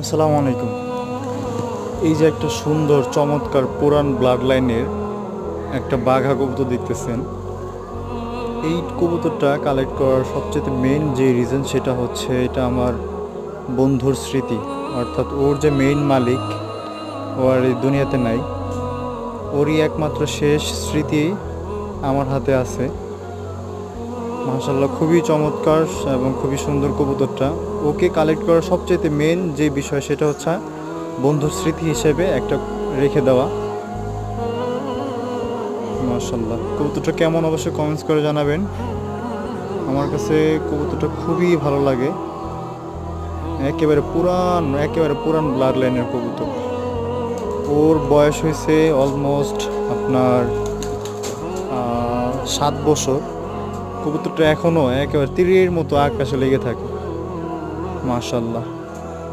আসসালামু আলাইকুম। এই যে একটা সুন্দর চমৎকার পুরান ব্লাড লাইনের একটা বাঘা কবুতর দেখতেছেন, এই কবুতরটা কালেক্ট করার সবচেয়ে মেইন যে রিজন সেটা হচ্ছে এটা আমার বন্ধুর স্মৃতি। অর্থাৎ ওর যে মেইন মালিক ও আর এই দুনিয়াতে নাই, ওরই একমাত্র শেষ স্মৃতি আমার হাতে আছে। মাশাআল্লাহ, খুবই চমৎকার এবং খুবই সুন্দর কবুতরটা। ওকে কালেক্ট করার সবচেয়ে মেন যে বিষয় সেটা হচ্ছে বন্ধুর স্মৃতি হিসেবে একটা রেখে দেওয়া। মাশাআল্লাহ, কবুতরটা কেমন অবশ্যই কমেন্টস করে জানাবেন। আমার কাছে কবুতরটা খুবই ভালো লাগে। একেবারে পুরান ব্লাড লাইনের কবুতর। ওর বয়স হয়েছে অলমোস্ট আপনার 7 বছর। কবুতরটা এখনও একেবারে তীরের মতো আকাশে লেগে থাকে। মাশাআল্লাহ।